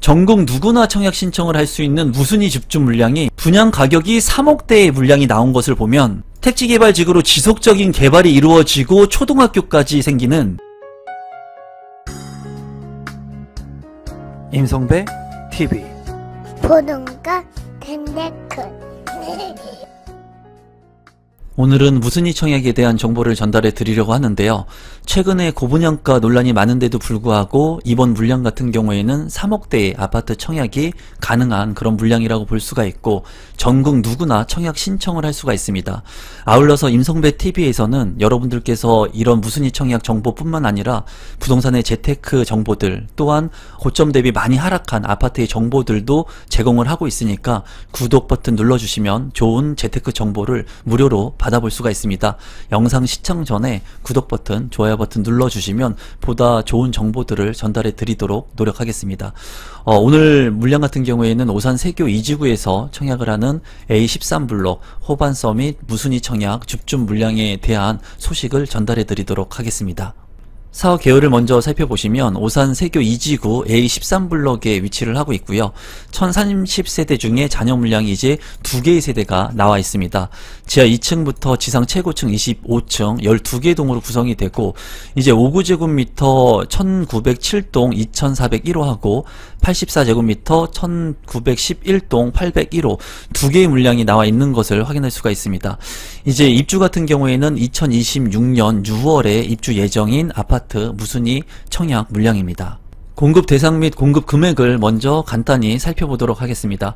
전국 누구나 청약 신청을 할 수 있는 무순위 집중 물량이 분양 가격이 3억대의 물량이 나온 것을 보면 택지개발지구로 지속적인 개발이 이루어지고 초등학교까지 생기는 임성배 TV 보동과 덴데크 오늘은 무순위 청약에 대한 정보를 전달해 드리려고 하는데요. 최근에 고분양가 논란이 많은데도 불구하고 이번 물량 같은 경우에는 3억대의 아파트 청약이 가능한 그런 물량이라고 볼 수가 있고 전국 누구나 청약 신청을 할 수가 있습니다. 아울러서 임성배 TV에서는 여러분들께서 이런 무순위 청약 정보뿐만 아니라 부동산의 재테크 정보들 또한 고점 대비 많이 하락한 아파트의 정보들도 제공을 하고 있으니까 구독 버튼 눌러주시면 좋은 재테크 정보를 무료로 받아볼 수가 있습니다. 영상 시청 전에 구독 버튼, 좋아요 버튼 눌러주시면 보다 좋은 정보들을 전달해 드리도록 노력하겠습니다. 오늘 물량 같은 경우에는 오산 세교 2지구에서 청약을 하는 A13블록 호반 서밋 무순위 청약 줍줍 물량에 대한 소식을 전달해 드리도록 하겠습니다. 사업 개요를 먼저 살펴보시면 오산 세교 2지구 A13블럭에 위치를 하고 있고요. 1030세대 중에 잔여 물량이 이제 2개의 세대가 나와 있습니다. 지하 2층부터 지상 최고층 25층 12개 동으로 구성이 되고 이제 5구제곱미터 1907동 2401호하고 84제곱미터 1911동 801호 2개의 물량이 나와 있는 것을 확인할 수가 있습니다. 이제 입주 같은 경우에는 2026년 6월에 입주 예정인 아파트 무순위 청약 물량입니다. 공급 대상 및 공급 금액을 먼저 간단히 살펴보도록 하겠습니다.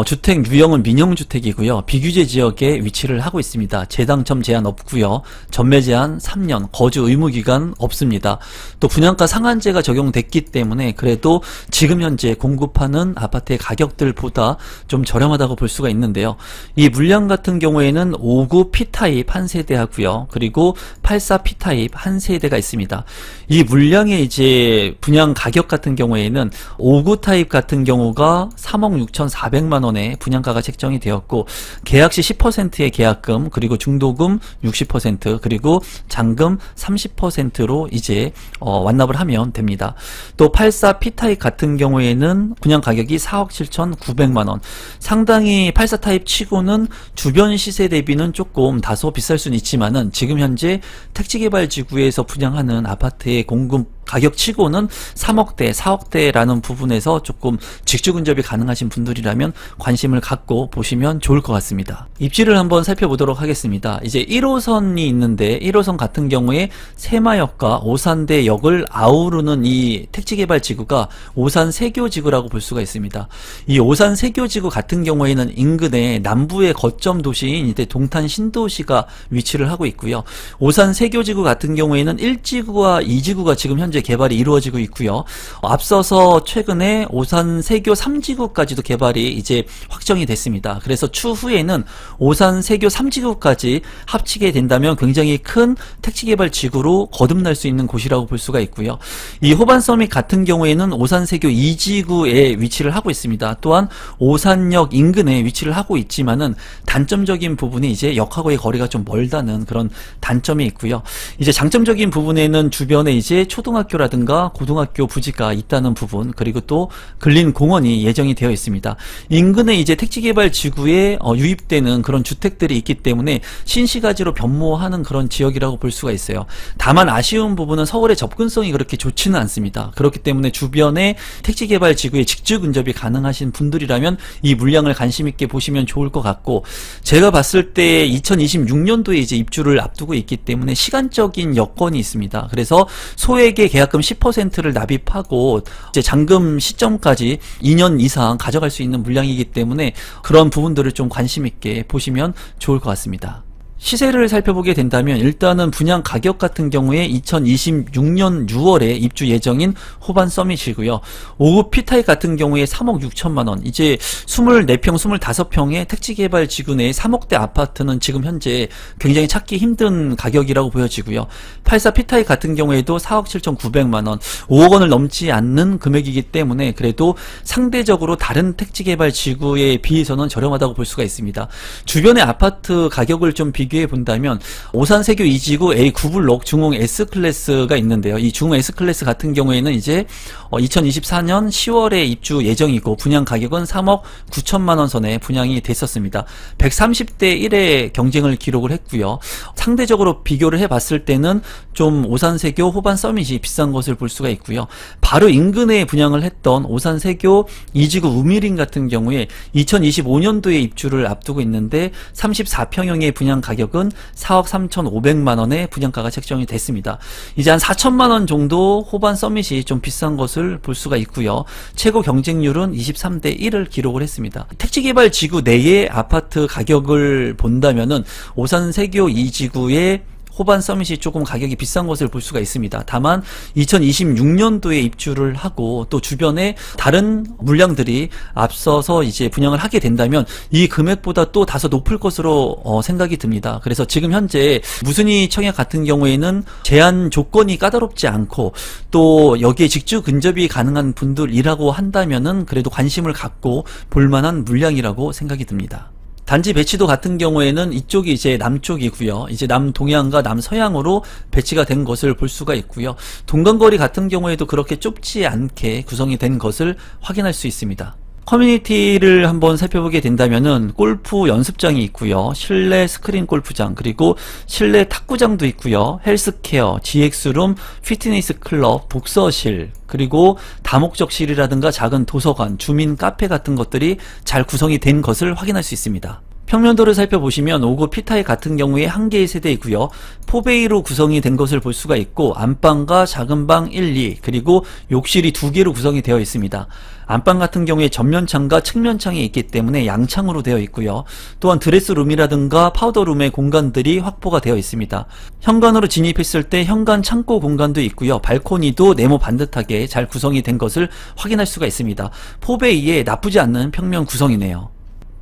주택 유형은 민영주택이고요. 비규제 지역에 위치를 하고 있습니다. 재당첨 제한 없고요. 전매 제한 3년, 거주 의무기간 없습니다. 또 분양가 상한제가 적용됐기 때문에 그래도 지금 현재 공급하는 아파트의 가격들보다 좀 저렴하다고 볼 수가 있는데요. 이 물량 같은 경우에는 59 P타입 한 세대 하고요. 그리고 84 P타입 한 세대가 있습니다. 이 물량의 이제 분양 가격 같은 경우에는 59 타입 같은 경우가 3억 6,400만 원의 분양가가 책정이 되었고 계약 시 10%의 계약금 그리고 중도금 60% 그리고 잔금 30%로 이제 완납을 하면 됩니다. 또 84 P타입 같은 경우에는 분양 가격이 4억 7,900만 원. 상당히 84 타입 치고는 주변 시세 대비는 조금 다소 비쌀 수는 있지만은 지금 현재 택지개발지구에서 분양하는 아파트의 공급 가격 치고는 3억대, 4억대라는 부분에서 조금 직주 근접이 가능하신 분들이라면 관심을 갖고 보시면 좋을 것 같습니다. 입지를 한번 살펴보도록 하겠습니다. 이제 1호선이 있는데 1호선 같은 경우에 새마역과 오산대역을 아우르는 이 택지개발지구가 오산 세교지구라고 볼 수가 있습니다. 이 오산 세교지구 같은 경우에는 인근에 남부의 거점 도시인 이제 동탄 신도시가 위치를 하고 있고요. 오산 세교지구 같은 경우에는 1지구와 2지구가 지금 현재 개발이 이루어지고 있고요. 앞서서 최근에 오산 세교 3지구까지도 개발이 이제 확정이 됐습니다. 그래서 추후에는 오산 세교 3지구까지 합치게 된다면 굉장히 큰 택지개발 지구로 거듭날 수 있는 곳이라고 볼 수가 있고요. 이 호반 서밋 같은 경우에는 오산 세교 2지구에 위치를 하고 있습니다. 또한 오산역 인근에 위치를 하고 있지만은 단점적인 부분이 이제 역하고의 거리가 좀 멀다는 그런 단점이 있고요. 이제 장점적인 부분에는 주변에 이제 초등학교라든가 고등학교 부지가 있다는 부분 그리고 또 근린공원이 예정이 되어 있습니다. 인근에 이제 택지개발 지구에 유입되는 그런 주택들이 있기 때문에 신시가지로 변모하는 그런 지역이라고 볼 수가 있어요. 다만 아쉬운 부분은 서울의 접근성이 그렇게 좋지는 않습니다. 그렇기 때문에 주변에 택지개발 지구에 직주 근접이 가능하신 분들이라면 이 물량을 관심 있게 보시면 좋을 것 같고 제가 봤을 때 2026년도에 이제 입주를 앞두고 있기 때문에 시간적인 여건이 있습니다. 그래서 소액의 계약금 10%를 납입하고 이제 잔금 시점까지 2년 이상 가져갈 수 있는 물량이기 때문에 그런 부분들을 좀 관심 있게 보시면 좋을 것 같습니다. 시세를 살펴보게 된다면 일단은 분양 가격 같은 경우에 2026년 6월에 입주 예정인 호반 서밋이고요. 5구 P타입 같은 경우에 3억 6천만 원. 이제 24평, 25평의 택지개발 지구 내의 3억대 아파트는 지금 현재 굉장히 찾기 힘든 가격이라고 보여지고요. 84 P타입 같은 경우에도 4억 7,900만 원, 5억 원을 넘지 않는 금액이기 때문에 그래도 상대적으로 다른 택지개발 지구에 비해서는 저렴하다고 볼 수가 있습니다. 주변의 아파트 가격을 좀 비교 비교해 본다면 오산세교 2지구 A9블록 중흥 S클래스가 있는데요. 이 중흥 S클래스 같은 경우에는 이제 2024년 10월에 입주 예정이고 분양 가격은 3억 9천만 원 선에 분양이 됐었습니다. 130대 1의 경쟁을 기록을 했고요. 상대적으로 비교를 해봤을 때는 좀 오산세교 호반 서밋이 비싼 것을 볼 수가 있고요. 바로 인근에 분양을 했던 오산세교 2지구 우미린 같은 경우에 2025년도에 입주를 앞두고 있는데 34평형의 분양 가격은 4억 3,500만 원의 분양가가 책정이 됐습니다. 이제 한 4천만 원 정도 호반 서밋이 좀 비싼 것을 볼 수가 있고요. 최고 경쟁률은 23대 1을 기록을 했습니다. 택지개발 지구 내의 아파트 가격을 본다면은 오산세교 2지구의 호반 서밋이 조금 가격이 비싼 것을 볼 수가 있습니다. 다만 2026년도에 입주를 하고 또 주변에 다른 물량들이 앞서서 이제 분양을 하게 된다면 이 금액보다 또 다소 높을 것으로 생각이 듭니다. 그래서 지금 현재 무순위 청약 같은 경우에는 제한 조건이 까다롭지 않고 또 여기에 직주 근접이 가능한 분들이라고 한다면은 그래도 관심을 갖고 볼만한 물량이라고 생각이 듭니다. 단지 배치도 같은 경우에는 이쪽이 이제 남쪽이고요. 이제 남동향과 남서향으로 배치가 된 것을 볼 수가 있고요. 동간거리 같은 경우에도 그렇게 좁지 않게 구성이 된 것을 확인할 수 있습니다. 커뮤니티를 한번 살펴보게 된다면은 골프 연습장이 있고요. 실내 스크린 골프장, 그리고 실내 탁구장도 있고요. 헬스케어, GX룸, 피트니스 클럽, 독서실, 그리고 다목적실이라든가 작은 도서관, 주민 카페 같은 것들이 잘 구성이 된 것을 확인할 수 있습니다. 평면도를 살펴보시면 5구 P타입 같은 경우에 한 개의 세대이고요. 포베이로 구성이 된 것을 볼 수가 있고 안방과 작은 방 1, 2 그리고 욕실이 2개로 구성이 되어 있습니다. 안방 같은 경우에 전면창과 측면창이 있기 때문에 양창으로 되어 있고요. 또한 드레스룸이라든가 파우더룸의 공간들이 확보가 되어 있습니다. 현관으로 진입했을 때 현관 창고 공간도 있고요. 발코니도 네모 반듯하게 잘 구성이 된 것을 확인할 수가 있습니다. 포베이에 나쁘지 않는 평면 구성이네요.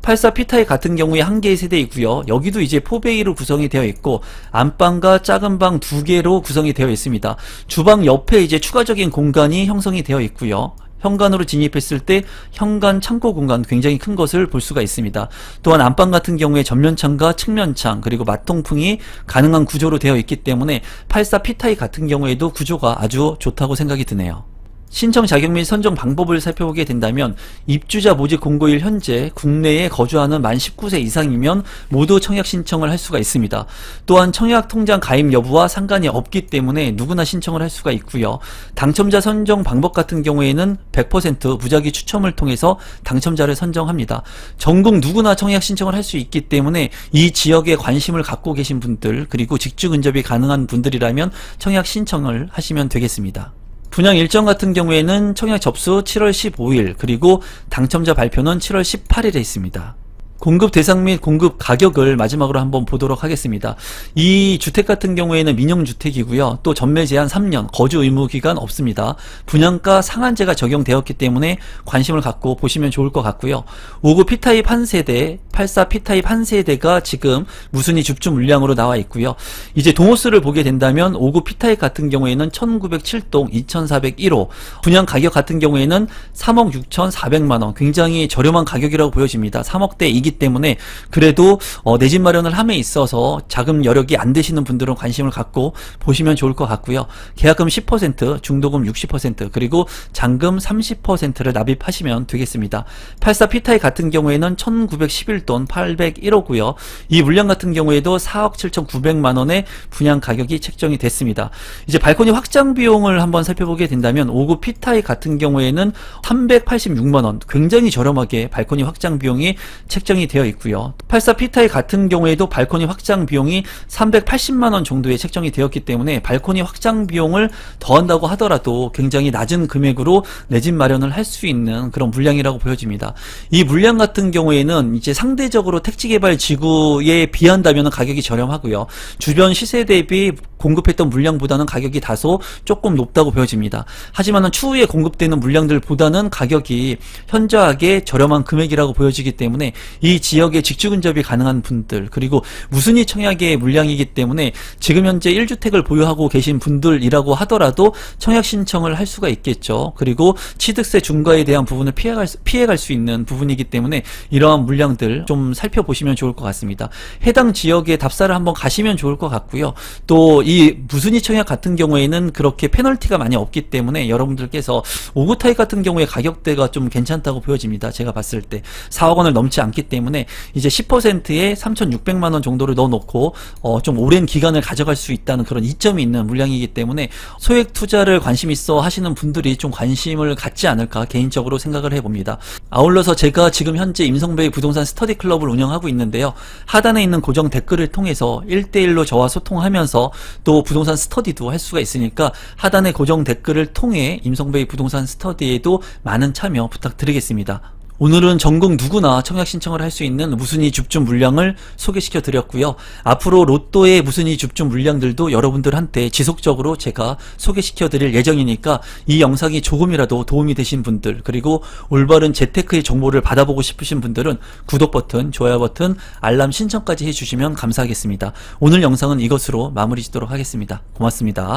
84 P타입 같은 경우에 한 개의 세대이고요. 여기도 이제 포베이로 구성이 되어 있고 안방과 작은 방 2개로 구성이 되어 있습니다. 주방 옆에 이제 추가적인 공간이 형성이 되어 있고요. 현관으로 진입했을 때 현관 창고 공간 굉장히 큰 것을 볼 수가 있습니다. 또한 안방 같은 경우에 전면창과 측면창 그리고 마통풍이 가능한 구조로 되어 있기 때문에 84 P타입 같은 경우에도 구조가 아주 좋다고 생각이 드네요. 신청 자격 및 선정 방법을 살펴보게 된다면 입주자 모집 공고일 현재 국내에 거주하는 만 19세 이상이면 모두 청약 신청을 할 수가 있습니다. 또한 청약 통장 가입 여부와 상관이 없기 때문에 누구나 신청을 할 수가 있고요. 당첨자 선정 방법 같은 경우에는 100% 무작위 추첨을 통해서 당첨자를 선정합니다. 전국 누구나 청약 신청을 할 수 있기 때문에 이 지역에 관심을 갖고 계신 분들 그리고 직주 근접이 가능한 분들이라면 청약 신청을 하시면 되겠습니다. 분양 일정 같은 경우에는 청약 접수 7월 15일 그리고 당첨자 발표는 7월 18일에 있습니다. 공급 대상 및 공급 가격을 마지막으로 한번 보도록 하겠습니다. 이 주택 같은 경우에는 민영주택이고요. 또 전매 제한 3년, 거주 의무 기간 없습니다. 분양가 상한제가 적용되었기 때문에 관심을 갖고 보시면 좋을 것 같고요. 59 P타입 한 세대, 84 P타입 한 세대가 지금 무순위 줍주 물량으로 나와 있고요. 이제 동호수를 보게 된다면 59 P타입 같은 경우에는 1907동 2401호, 분양 가격 같은 경우에는 3억 6,400만원, 굉장히 저렴한 가격이라고 보여집니다. 3억대 이기 때문에 그래도 내 집 마련을 함에 있어서 자금 여력이 안 되시는 분들은 관심을 갖고 보시면 좋을 것 같고요. 계약금 10%, 중도금 60% 그리고 잔금 30%를 납입하시면 되겠습니다. 84 P타입 같은 경우에는 1911돈 801호고요. 이 물량 같은 경우에도 4억 7,900만원의 분양 가격이 책정이 됐습니다. 이제 발코니 확장 비용을 한번 살펴보게 된다면 59 P타입 같은 경우에는 386만원, 굉장히 저렴하게 발코니 확장 비용이 책정이 되어 있고요. 84 P타입 같은 경우에도 발코니 확장 비용이 380만원 정도에 책정이 되었기 때문에 발코니 확장 비용을 더한다고 하더라도 굉장히 낮은 금액으로 내 집 마련을 할 수 있는 그런 물량이라고 보여집니다. 이 물량 같은 경우에는 이제 상대적으로 택지개발 지구에 비한다면 가격이 저렴하고요. 주변 시세 대비 공급했던 물량보다는 가격이 다소 조금 높다고 보여집니다. 하지만 추후에 공급되는 물량들보다는 가격이 현저하게 저렴한 금액이라고 보여지기 때문에 이 이 지역에 직주 근접이 가능한 분들, 그리고 무순위 청약의 물량이기 때문에 지금 현재 1주택을 보유하고 계신 분들이라고 하더라도 청약 신청을 할 수가 있겠죠. 그리고 취득세 중과에 대한 부분을 피해갈 수 있는 부분이기 때문에 이러한 물량들 좀 살펴보시면 좋을 것 같습니다. 해당 지역에 답사를 한번 가시면 좋을 것 같고요. 또 이 무순위 청약 같은 경우에는 그렇게 페널티가 많이 없기 때문에 여러분들께서 5구 타입 같은 경우에 가격대가 좀 괜찮다고 보여집니다. 제가 봤을 때 4억 원을 넘지 않기 때문에 이제 10%에 3,600만 원 정도를 넣어놓고 좀 오랜 기간을 가져갈 수 있다는 그런 이점이 있는 물량이기 때문에 소액 투자를 관심 있어 하시는 분들이 좀 관심을 갖지 않을까 개인적으로 생각을 해봅니다. 아울러서 제가 지금 현재 임성배의 부동산 스터디 클럽을 운영하고 있는데요. 하단에 있는 고정 댓글을 통해서 1대1로 저와 소통하면서 또 부동산 스터디도 할 수가 있으니까 하단의 고정 댓글을 통해 임성배의 부동산 스터디에도 많은 참여 부탁드리겠습니다. 오늘은 전국 누구나 청약 신청을 할 수 있는 무순위 줍줍 물량을 소개시켜 드렸고요. 앞으로 로또의 무순위 줍줍 물량들도 여러분들한테 지속적으로 제가 소개시켜 드릴 예정이니까 이 영상이 조금이라도 도움이 되신 분들, 그리고 올바른 재테크의 정보를 받아보고 싶으신 분들은 구독 버튼, 좋아요 버튼, 알람 신청까지 해주시면 감사하겠습니다. 오늘 영상은 이것으로 마무리 짓도록 하겠습니다. 고맙습니다.